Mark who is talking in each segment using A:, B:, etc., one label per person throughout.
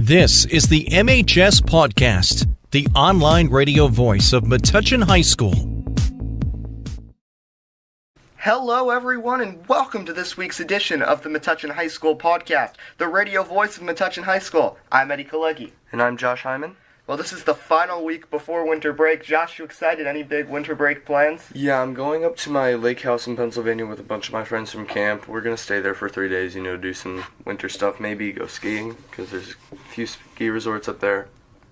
A: This is the MHS Pawdcast, the online radio voice of Metuchen High School.
B: Hello everyone and welcome to this week's edition of the Metuchen High School Podcast, the radio voice of Metuchen High School. I'm Eddie Kalegi.
C: And I'm Josh Hyman.
B: Well, this is the final week before winter break. Josh, you excited? Any big winter break plans?
C: Yeah, I'm going up to my lake house in Pennsylvania with a bunch of my friends from camp. We're going to stay there for 3 days, do some winter stuff, maybe go skiing, because there's a few ski resorts up there.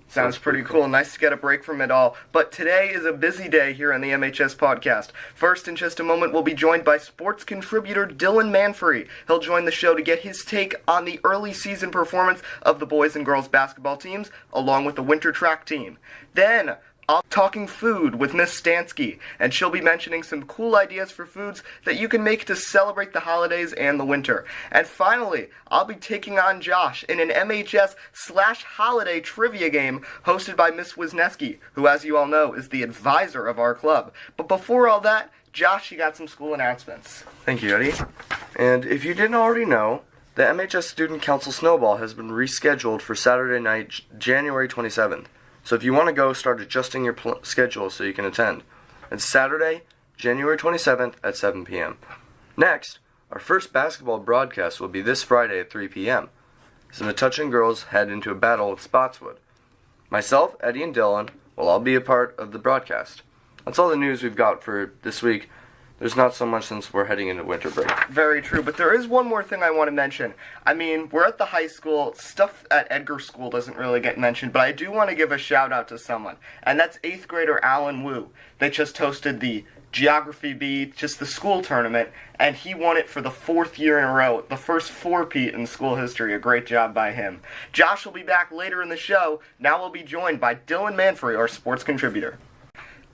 B: Sounds pretty cool. Nice to get a break from it all. But today is a busy day here on the MHS Podcast. First, in just a moment, we'll be joined by sports contributor Dylan Manfrey. He'll join the show to get his take on the early season performance of the boys and girls basketball teams, along with the winter track team. Then, I'll be talking food with Miss Stansky, and she'll be mentioning some cool ideas for foods that you can make to celebrate the holidays and the winter. And finally, I'll be taking on Josh in an MHS/holiday trivia game hosted by Miss Wisniewski, who, as you all know, is the advisor of our club. But before all that, Josh, you got some school announcements.
C: Thank you, Eddie. And if you didn't already know, the MHS Student Council Snowball has been rescheduled for Saturday night, January 27th. So if you want to go, start adjusting your schedule so you can attend. It's Saturday, January 27th at 7 p.m. Next, our first basketball broadcast will be this Friday at 3 p.m. as the Metuchen girls head into a battle with Spotswood. Myself, Eddie, and Dylan will all be a part of the broadcast. That's all the news we've got for this week. There's not so much since we're heading into winter break.
B: Very true, but there is one more thing I want to mention. I mean, we're at the high school. Stuff at Edgar School doesn't really get mentioned, but I do want to give a shout out to someone, and that's 8th grader Alan Wu. They just hosted the Geography Bee, just the school tournament, and he won it for the 4th year in a row, the first 4-peat in school history. A great job by him. Josh will be back later in the show. Now we'll be joined by Dylan Manfrey, our sports contributor.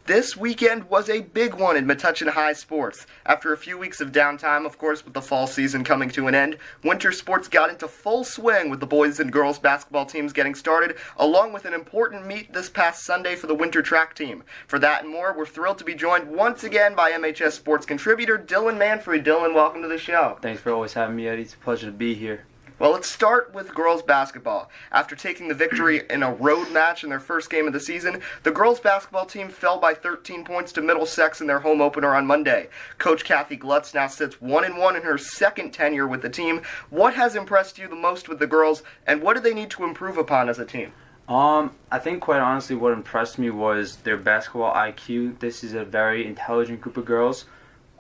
B: This weekend was a big one in Metuchen High sports. After a few weeks of downtime, of course, with the fall season coming to an end, winter sports got into full swing with the boys and girls basketball teams getting started, along with an important meet this past Sunday for the winter track team. For that and more, we're thrilled to be joined once again by MHS sports contributor Dylan Manfrey. Dylan, welcome to the show.
D: Thanks for always having me, Eddie. It's a pleasure to be here.
B: Well, let's start with girls basketball. After taking the victory in a road match in their first game of the season, the girls basketball team fell by 13 points to Middlesex in their home opener on Monday. Coach Kathy Glutz now sits 1-1 in her second tenure with the team. What has impressed you the most with the girls, and what do they need to improve upon as a team?
D: I think quite honestly what impressed me was their basketball IQ. This is a very intelligent group of girls.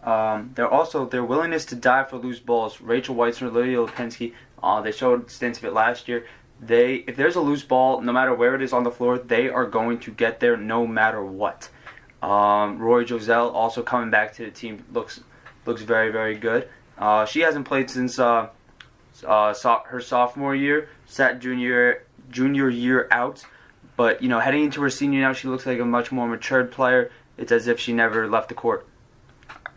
D: Their willingness to dive for loose balls. Rachel Weitzner, Lydia Lipinski, they showed stints of it last year. If there's a loose ball, no matter where it is on the floor, they are going to get there no matter what. Roy Joselle also coming back to the team looks very, very good. She hasn't played since her sophomore year, sat junior year out. But heading into her senior now, she looks like a much more matured player. It's as if she never left the court.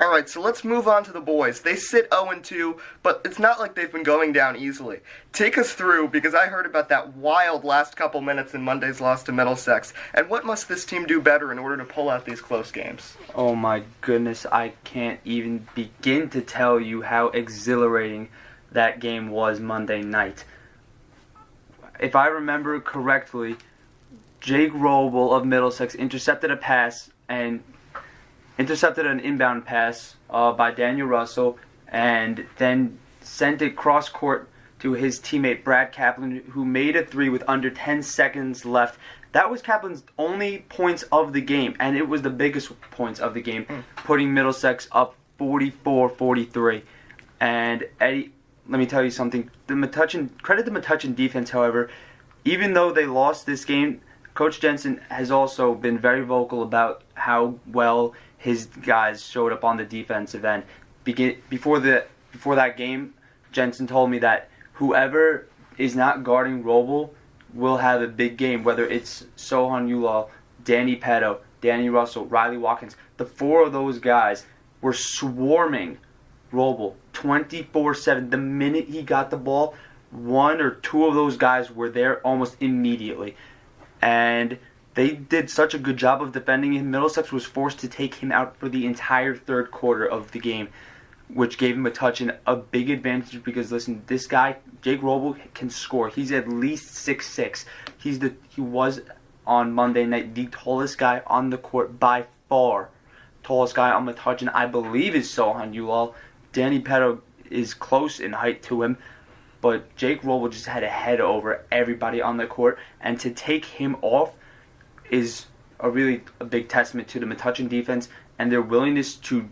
B: Alright, so let's move on to the boys. They sit 0-2, but it's not like they've been going down easily. Take us through, because I heard about that wild last couple minutes in Monday's loss to Middlesex. And what must this team do better in order to pull out these close games?
D: Oh my goodness, I can't even begin to tell you how exhilarating that game was Monday night. If I remember correctly, Jake Roble of Middlesex intercepted an inbound pass by Daniel Russell, and then sent it cross-court to his teammate Brad Kaplan, who made a three with under 10 seconds left. That was Kaplan's only points of the game, and it was the biggest points of the game, putting Middlesex up 44-43. And Eddie, let me tell you something. Credit the Metuchen defense, however. Even though they lost this game, Coach Jensen has also been very vocal about how well his guys showed up on the defensive end. Before that game, Jensen told me that whoever is not guarding Roble will have a big game, whether it's Sohan Ulal, Danny Petto, Danny Russell, Riley Watkins. The 4 of those guys were swarming Roble 24/7. The minute he got the ball, 1 or 2 of those guys were there almost immediately. And they did such a good job of defending him. Middlesex was forced to take him out for the entire third quarter of the game, which gave Metuchen a big advantage because, listen, this guy Jake Roble can score. He's at least 6'6". He was on Monday night the tallest guy on the court by far. Tallest guy on Metuchen, I believe, is Sohan Ulal. Danny Petto is close in height to him, but Jake Roble just had a head over everybody on the court, and to take him off is a big testament to the Metuchen defense and their willingness to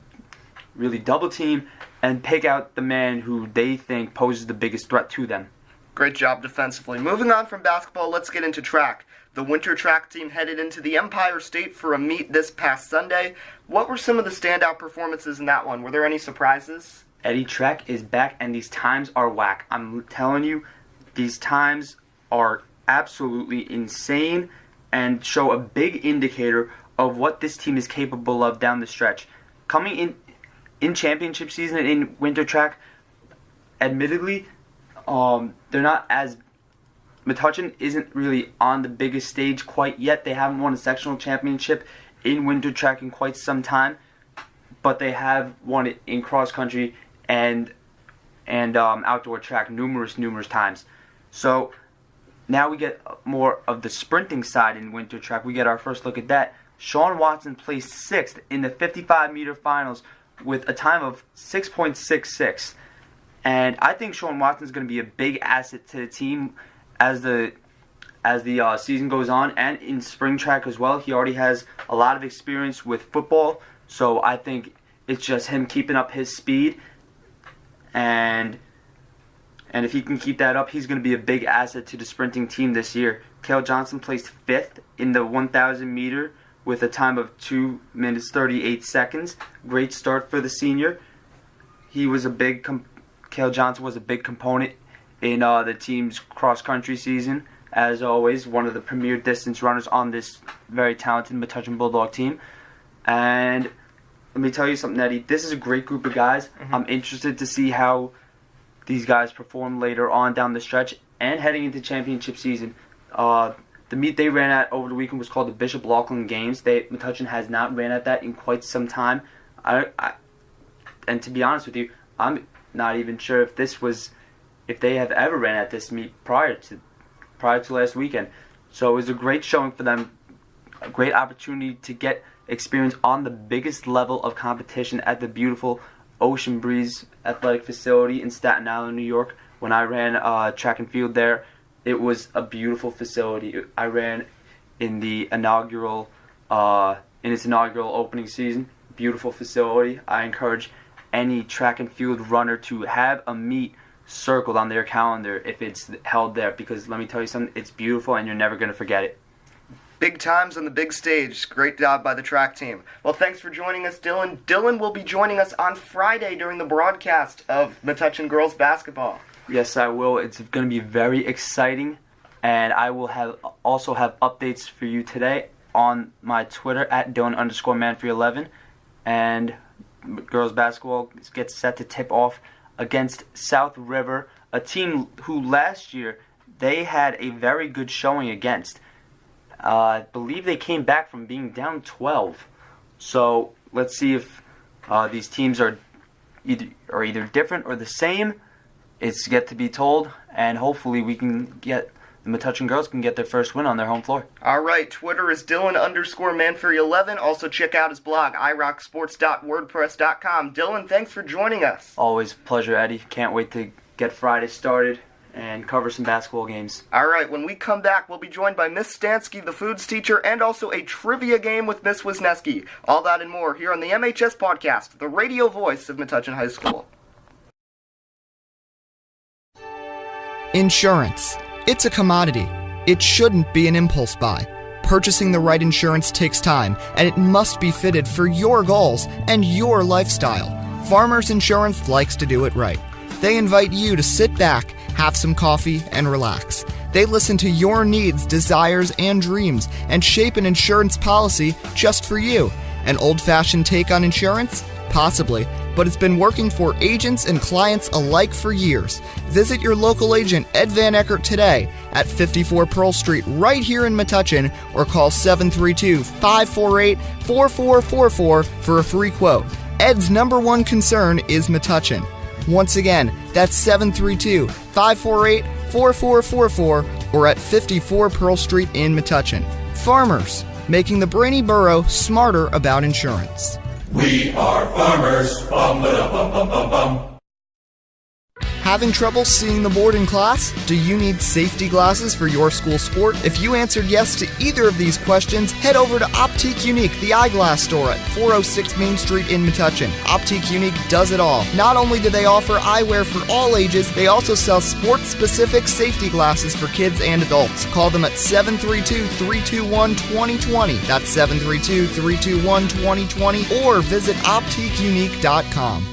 D: really double team and pick out the man who they think poses the biggest threat to them.
B: Great job defensively. Moving on from basketball, let's get into track. The winter track team headed into the Empire State for a meet this past Sunday. What were some of the standout performances in that one? Were there any surprises?
D: Eddie, track is back, and these times are whack. I'm telling you, these times are absolutely insane and show a big indicator of what this team is capable of down the stretch. Coming in championship season in winter track, admittedly, they're not as... Metuchen isn't really on the biggest stage quite yet. They haven't won a sectional championship in winter track in quite some time, but they have won it in cross country and outdoor track numerous times. So now we get more of the sprinting side in winter track. We get our first look at that. Sean Watson placed 6th in the 55-meter finals with a time of 6.66. And I think Sean Watson is going to be a big asset to the team as the season goes on, and in spring track as well. He already has a lot of experience with football, so I think it's just him keeping up his speed, and if he can keep that up, he's going to be a big asset to the sprinting team this year. Cale Johnson placed 5th in the 1,000 meter with a time of 2 minutes 38 seconds. Great start for the senior. Cale Johnson was a big component in the team's cross-country season. As always, one of the premier distance runners on this very talented Metuchen Bulldog team. And let me tell you something, Eddie. This is a great group of guys. Mm-hmm. I'm interested to see how these guys perform later on down the stretch and heading into championship season. The meet they ran at over the weekend was called the Bishop Laughlin Games. Metuchen has not ran at that in quite some time. And to be honest with you, I'm not even sure if they have ever ran at this meet prior to last weekend. So it was a great showing for them, a great opportunity to get experience on the biggest level of competition at the beautiful Ocean Breeze Athletic Facility in Staten Island, New York. When I ran track and field there, it was a beautiful facility. I ran in its inaugural opening season. Beautiful facility. I encourage any track and field runner to have a meet circled on their calendar if it's held there, because let me tell you something, it's beautiful and you're never going to forget it.
B: Big times on the big stage. Great job by the track team. Well, thanks for joining us, Dylan. Dylan will be joining us on Friday during the broadcast of Metuchen girls basketball.
D: Yes, I will. It's going to be very exciting, and I will also have updates for you today on my Twitter at Dylan_man311, and girls basketball gets set to tip off against South River, a team who last year they had a very good showing against. I believe they came back from being down 12. So let's see if these teams are either different or the same. It's yet to be told, and hopefully the Metuchen girls can get their first win on their home floor.
B: All right, Twitter is Dylan_manfury11. Also check out his blog, irocksports.wordpress.com. Dylan, thanks for joining us.
D: Always a pleasure, Eddie. Can't wait to get Friday started and cover some basketball games.
B: All right, when we come back, we'll be joined by Miss Stansky, the foods teacher, and also a trivia game with Miss Wisniewski. All that and more here on the MHS Pawdcast, the radio voice of Metuchen High School.
E: Insurance. It's a commodity. It shouldn't be an impulse buy. Purchasing the right insurance takes time, and it must be fitted for your goals and your lifestyle. Farmers Insurance likes to do it right. They invite you to sit back, have some coffee, and relax. They listen to your needs, desires, and dreams, and shape an insurance policy just for you. An old-fashioned take on insurance? Possibly, but it's been working for agents and clients alike for years. Visit your local agent, Ed Van Eckert, today at 54 Pearl Street right here in Metuchen, or call 732-548-4444 for a free quote. Ed's number one concern is Metuchen. Once again, that's 732-548-4444 or at 54 Pearl Street in Metuchen. Farmers, making the brainy burrow smarter about insurance.
F: We are farmers. Bum, ba, bum, bum, bum, bum.
E: Having trouble seeing the board in class? Do you need safety glasses for your school sport? If you answered yes to either of these questions, head over to Optique Unique, the eyeglass store at 406 Main Street in Metuchen. Optique Unique does it all. Not only do they offer eyewear for all ages, they also sell sports-specific safety glasses for kids and adults. Call them at 732-321-2020. That's 732-321-2020 or visit OptiqueUnique.com.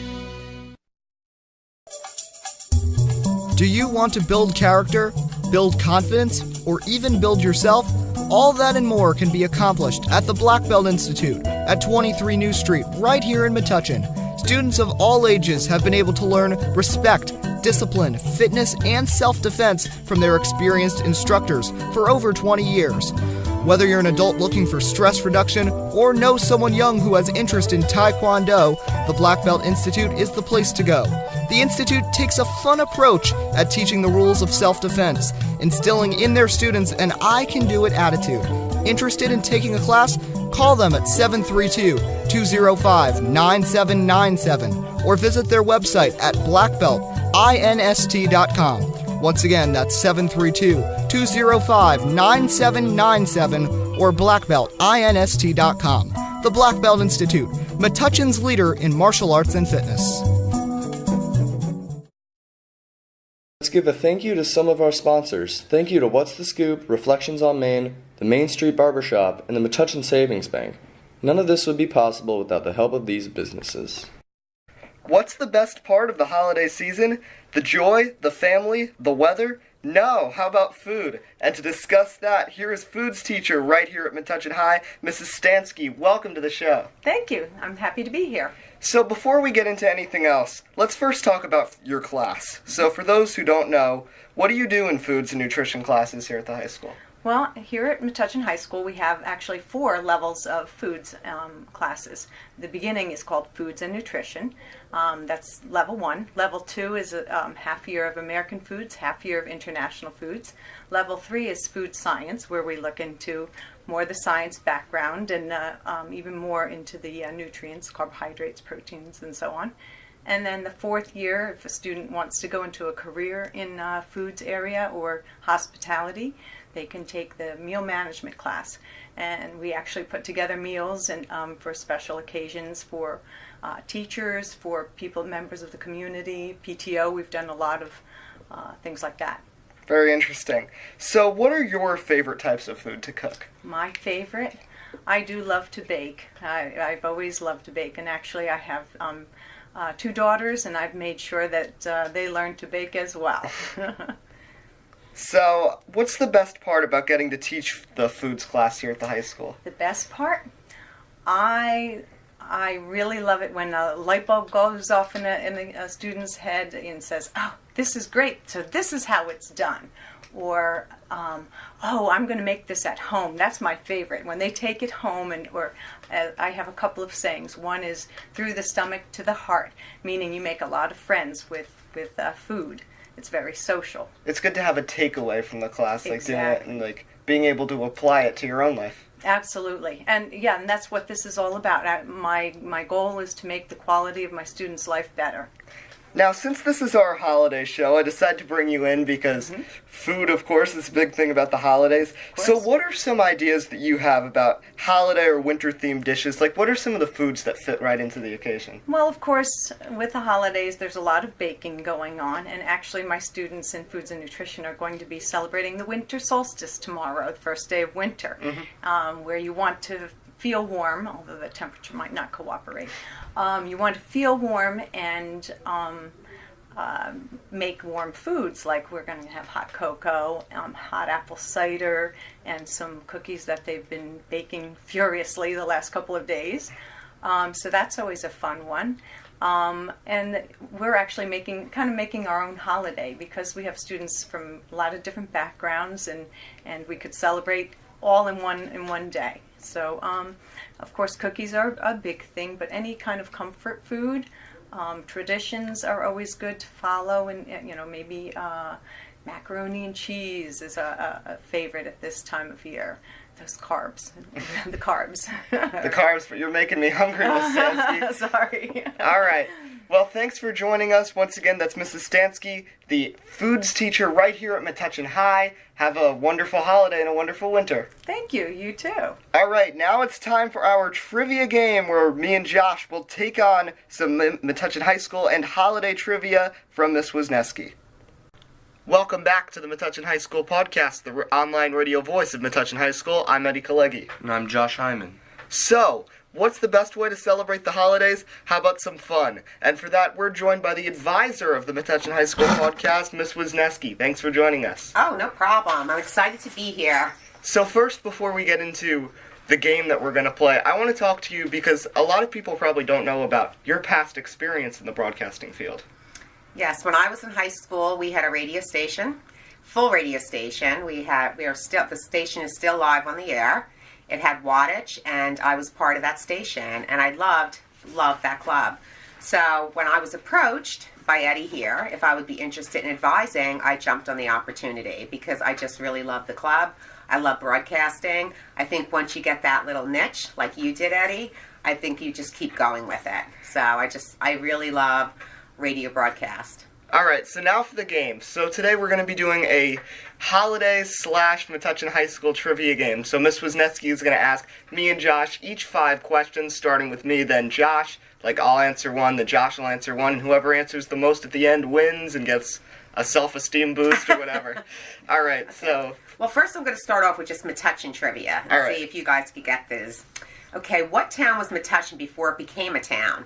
E: Do you want to build character, build confidence, or even build yourself? All that and more can be accomplished at the Black Belt Institute at 23 New Street, right here in Metuchen. Students of all ages have been able to learn respect, discipline, fitness, and self-defense from their experienced instructors for over 20 years. Whether you're an adult looking for stress reduction or know someone young who has interest in Taekwondo, the Black Belt Institute is the place to go. The Institute takes a fun approach at teaching the rules of self-defense, instilling in their students an I-can-do-it attitude. Interested in taking a class? Call them at 732-205-9797 or visit their website at blackbeltinst.com. Once again, that's 732-205-9797 or blackbeltinst.com. The Black Belt Institute, Metuchen's leader in martial arts and fitness.
C: Let's give a thank you to some of our sponsors. Thank you to What's the Scoop, Reflections on Main, the Main Street Barbershop, and the Metuchen Savings Bank. None of this would be possible without the help of these businesses.
B: What's the best part of the holiday season? The joy, the family, the weather? No, how about food? And to discuss that, here is foods teacher right here at Metuchen High, Mrs. Stansky. Welcome to the show.
G: Thank you. I'm happy to be here.
B: So before we get into anything else, let's first talk about your class. So for those who don't know, what do you do in foods and nutrition classes here at the high school?
G: Well, here at Metuchen High School, we have actually 4 levels of foods classes. The beginning is called Foods and Nutrition. That's level 1. Level 2 is a half year of American foods, half year of international foods. Level 3 is Food Science, where we look into more the science background and even more into the nutrients, carbohydrates, proteins, and so on. And then the 4th year, if a student wants to go into a career in foods area or hospitality, they can take the meal management class. And we actually put together meals and for special occasions for teachers, for people, members of the community, PTO. We've done a lot of things like that.
B: Very interesting. So what are your favorite types of food to cook?
G: My favorite? I do love to bake. I've always loved to bake. And actually I have 2 daughters, and I've made sure that they learn to bake as well.
B: So, what's the best part about getting to teach the foods class here at the high school?
G: The best part? I really love it when a light bulb goes off in a student's head and says, "Oh, this is great, so this is how it's done." Or, "Oh, I'm going to make this at home." That's my favorite. When they take it home, I have a couple of sayings. One is, through the stomach to the heart, meaning you make a lot of friends with food. It's very social.
B: It's good to have a takeaway from the class, like
G: Exactly.
B: doing it and like being able to apply it to your own life.
G: Absolutely. And yeah, and that's what this is all about. My goal is to make the quality of my students' life better.
B: Now, since this is our holiday show, I decided to bring you in because food, of course, is a big thing about the holidays. So what are some ideas that you have about holiday or winter-themed dishes? Like, what are some of the foods that fit right into the occasion?
G: Well, of course, with the holidays, there's a lot of baking going on. And actually, my students in Foods and Nutrition are going to be celebrating the winter solstice tomorrow, the first day of winter, where you want to feel warm, although the temperature might not cooperate. You want to feel warm and make warm foods, like we're going to have hot cocoa, hot apple cider, and some cookies that they've been baking furiously the last couple of days. So that's always a fun one. And we're actually making our own holiday because we have students from a lot of different backgrounds, and we could celebrate all in one day. So, of course, cookies are a big thing, but any kind of comfort food, Traditions are always good to follow, and maybe macaroni and cheese is a favorite at this time of year. Those carbs, the carbs.
B: The carbs, but you're making me hungry, Miss Stansky.
G: Sorry.
B: All right. Well, thanks for joining us. Once again, that's Mrs. Stansky, the foods teacher right here at Metuchen High. Have a wonderful holiday and a wonderful winter.
G: Thank you. You too.
B: All right, now it's time for our trivia game where me and Josh will take on some Metuchen High School and holiday trivia from Miss Wisniewski. Welcome back to the Metuchen High School podcast, the online radio voice of Metuchen High School. I'm Eddie Kalegi.
C: And I'm Josh Hyman.
B: So, what's the best way to celebrate the holidays? How about some fun? And for that, we're joined by the advisor of the Metuchen High School podcast, Miss Wisniewski. Thanks for joining us.
H: Oh, no problem. I'm excited to be here.
B: So first, before we get into the game that we're going to play, I want to talk to you because a lot of people probably don't know about your past experience in the broadcasting field.
H: Yes, when I was in high school, we had a radio station, full radio station. The station is still live on the air. It had wattage, and I was part of that station, and I loved that club. So when I was approached by Eddie here, if I would be interested in advising, I jumped on the opportunity because I just really love the club. I love broadcasting. I think once you get that little niche, like you did, Eddie, I think you just keep going with it. So I really love radio broadcast.
B: All right, so now for the game. So today we're going to be doing a holiday / Metuchen High School trivia game. So Miss Wisniewski is going to ask me and Josh each 5 questions, starting with me, then Josh. Like, I'll answer one, then Josh will answer one, and whoever answers the most at the end wins and gets a self-esteem boost or whatever. All right, so...
H: Well, first I'm going to start off with just Metuchen trivia and
B: All right.
H: see if you guys could get this. Okay, what town was Metuchen before it became a town?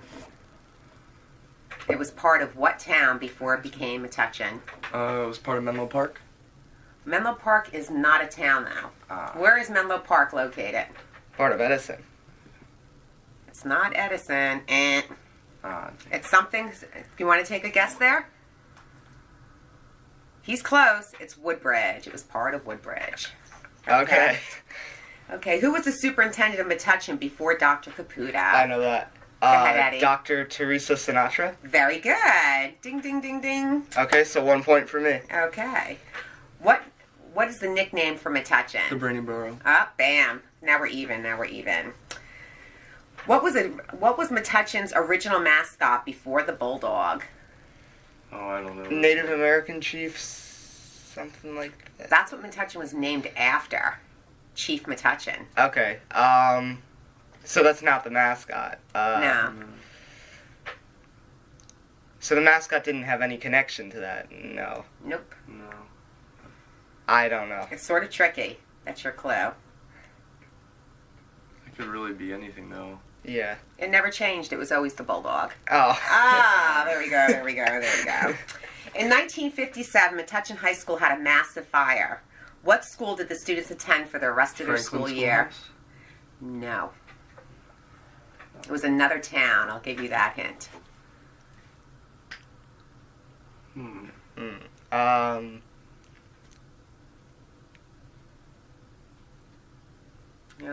H: It was part of what town before it became Metuchen?
C: It was part of Menlo Park.
H: Menlo Park is not a town now. Where is Menlo Park located?
B: Part of Edison.
H: It's not Edison. It's something. Do you want to take a guess there? He's close. It's Woodbridge. It was part of Woodbridge.
B: Okay.
H: Okay, who was the superintendent of Metuchen before Dr. Caputo?
B: I know that.
H: Go ahead, Eddie.
B: Dr. Teresa Sinatra.
H: Very good. Ding, ding, ding, ding.
B: Okay, so 1 point for me.
H: Okay. What is the nickname for Metuchen?
C: The Brainy Borough.
H: Bam. Now we're even. What was Metuchen's original mascot before the bulldog?
C: Oh, I don't know.
B: Native American chiefs, something like that.
H: That's what Metuchen was named after. Chief Metuchen.
B: Okay, so that's not the mascot.
H: No.
B: So the mascot didn't have any connection to that? No.
H: Nope.
C: No.
B: I don't know.
H: It's sort of tricky. That's your clue.
C: It could really be anything, though.
B: Yeah.
H: It never changed. It was always the bulldog.
B: Oh.
H: There we go. In 1957, Metuchen High School had a massive fire. What school did the students attend for the rest of their school year? No. It was another town. I'll give you that hint. Nope.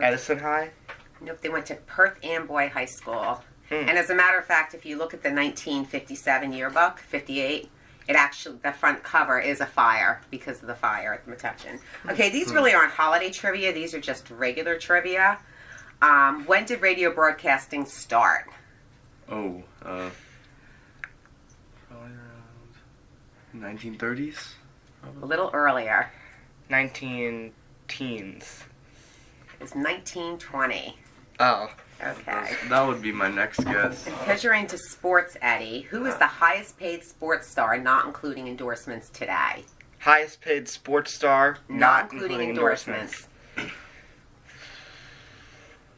B: Edison High?
H: Nope, they went to Perth Amboy High School. And as a matter of fact, if you look at the 1957 yearbook, 58, it actually, the front cover is a fire because of the fire at Metuchen. Okay, these really aren't holiday trivia. These are just regular trivia. When did radio broadcasting start?
C: Probably around 1930s?
H: A little earlier.
B: 19 teens.
H: It's 1920.
B: Oh.
H: Okay.
C: That would be my next guess.
H: And because you're into sports, Eddie, who is the highest paid sports star, not including endorsements today?
B: Highest paid sports star,
H: Not including endorsements.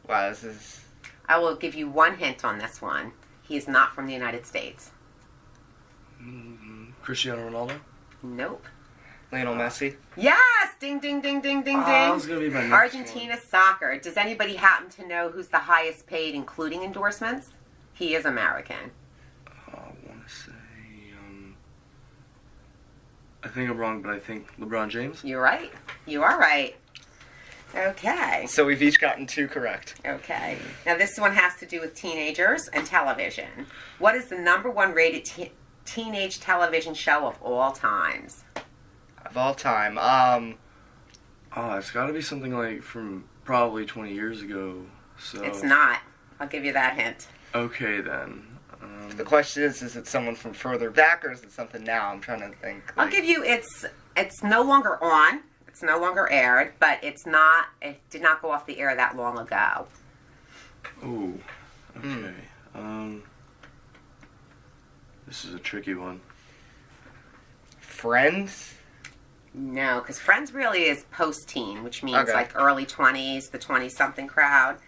B: Wow, this is...
H: I will give you one hint on this one. He is not from the United States.
C: Cristiano Ronaldo?
H: Nope.
B: Lionel Messi.
H: Yes! Ding, ding, ding, ding, ding, ding.
C: That was going to be my next
H: Argentina soccer. Does anybody happen to know who's the highest paid, including endorsements? He is American.
C: I want to say, I think I'm wrong, but I think LeBron James?
H: You're right. You are right. Okay.
B: So we've each gotten 2 correct.
H: Okay. Now this one has to do with teenagers and television. What is the number 1 rated teenage television show of all times?
B: Of all time.
C: Oh, it's got to be something like from probably 20 years ago. So
H: It's not. I'll give you that hint.
C: Okay then.
B: The question is it someone from further back or is it something now? I'm trying to think.
H: I'll give you it's no longer on. It's no longer aired, but it did not go off the air that long ago.
C: Ooh. Okay. This is a tricky one.
B: Friends?
H: No, because Friends really is post-teen, which means
B: Okay.
H: like early 20s, the 20-something crowd.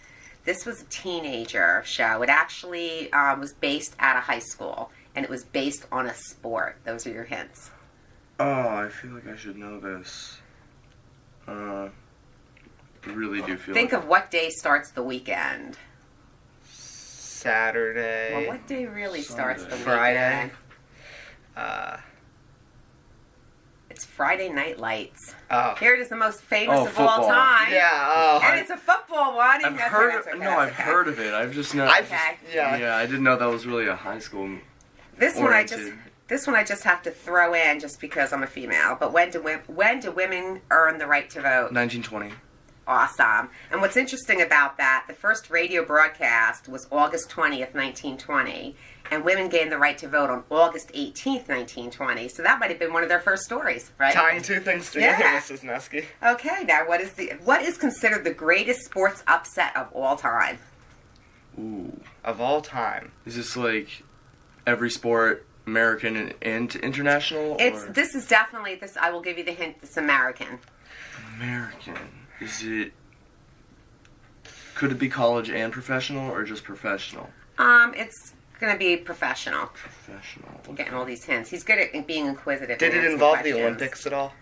H: This was a teenager show. It actually was based at a high school, and it was based on a sport. Those are your hints.
C: Oh, I feel like I should know this. Really do feel
H: Think
C: like...
H: of what day starts the weekend.
B: Saturday.
H: Well, what day really starts the
B: Friday.
H: weekend? It's Friday Night Lights.
B: Oh.
H: Here it is, the most famous of
C: football.
H: all time.
B: Yeah, oh.
H: And it's a football one.
C: I've heard of it. I've just never...
H: Okay.
B: Yeah.
C: I didn't know that was really a high school
H: This one I just have to throw in just because I'm a female. But when do women earn the right to vote?
C: 1920.
H: Awesome. And what's interesting about that, the first radio broadcast was August 20th, 1920, and women gained the right to vote on August 18th, 1920. So that might have been one of their first stories, right?
B: Tying 2 things together,
H: Yeah.
B: Mrs. Nesky.
H: Okay, now what is considered the greatest sports upset of all time?
C: Ooh.
B: Of all time.
C: Is this like every sport, American and international?
H: This is definitely this. I will give you the hint. It's American.
C: American. Is it... Could it be college and professional, or just professional?
H: It's going to be professional.
C: Professional.
H: I'm getting all these hints. He's good at being inquisitive.
B: Did
H: and
B: it
H: answering
B: involve the
H: questions.
B: Olympics at all?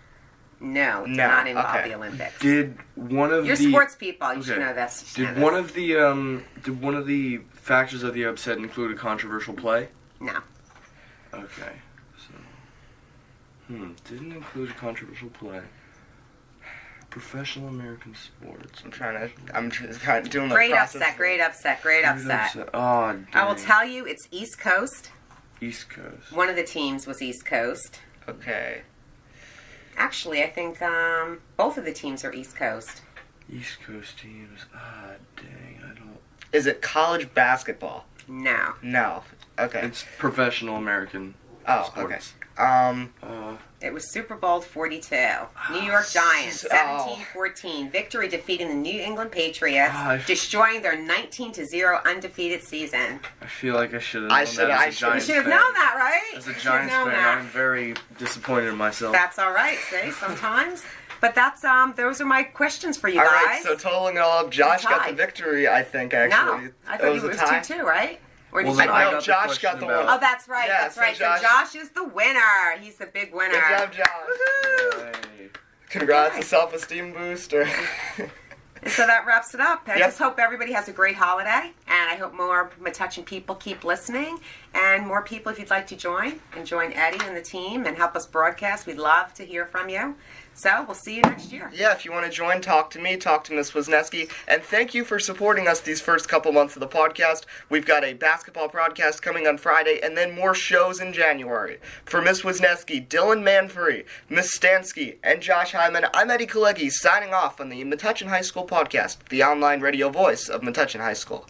H: No, it did
B: No,
H: not involve
B: okay.
H: the Olympics.
C: Did one of
H: You're
C: the...
H: sports people. You should know this.
C: Did one of the factors of the upset include a controversial play?
H: No.
C: Okay. So, didn't include a controversial play. Professional American sports.
B: I'm just kind of doing the
H: Great
B: process.
H: Great upset.
C: Oh, dang.
H: I will tell you, it's East Coast.
C: East Coast.
H: One of the teams was East Coast.
B: Okay.
H: Actually, I think both of the teams are East Coast.
C: East Coast teams. Dang, I don't...
B: Is it college basketball?
H: No.
B: No. Okay.
C: It's professional American
B: sports.
C: Okay.
H: It was Super Bowl 42. New York Giants, 17-14. Victory defeating the New England Patriots, destroying their 19-0 undefeated season.
C: I feel like I should have known
B: You should
H: have known that, right?
C: As a Giants fan, I'm very disappointed in myself.
H: That's all right, see, sometimes. But that's those are my questions for you
B: all
H: guys.
B: All right, so totaling it all up, Josh got the victory, I think, actually.
H: No, I thought it was 2-2, right? Or did
B: no, Josh got the one.
H: Oh, that's right.
B: Yeah,
H: that's right. So Josh is the winner. He's the big winner.
B: Good job, Josh.
H: Woohoo!
B: Congrats, a self-esteem booster.
H: So that wraps it up. I just hope everybody has a great holiday, and I hope more Metuchen people keep listening, and more people, if you'd like to join Eddie and the team and help us broadcast, we'd love to hear from you. So we'll see you next year.
B: Yeah, if you want to join, talk to me, talk to Miss Wisniewski, and thank you for supporting us these first couple months of the podcast. We've got a basketball broadcast coming on Friday, and then more shows in January. For Miss Wisniewski, Dylan Manfrey, Miss Stansky, and Josh Hyman, I'm Eddie Kalecki, signing off on the Metuchen High School podcast, the online radio voice of Metuchen High School.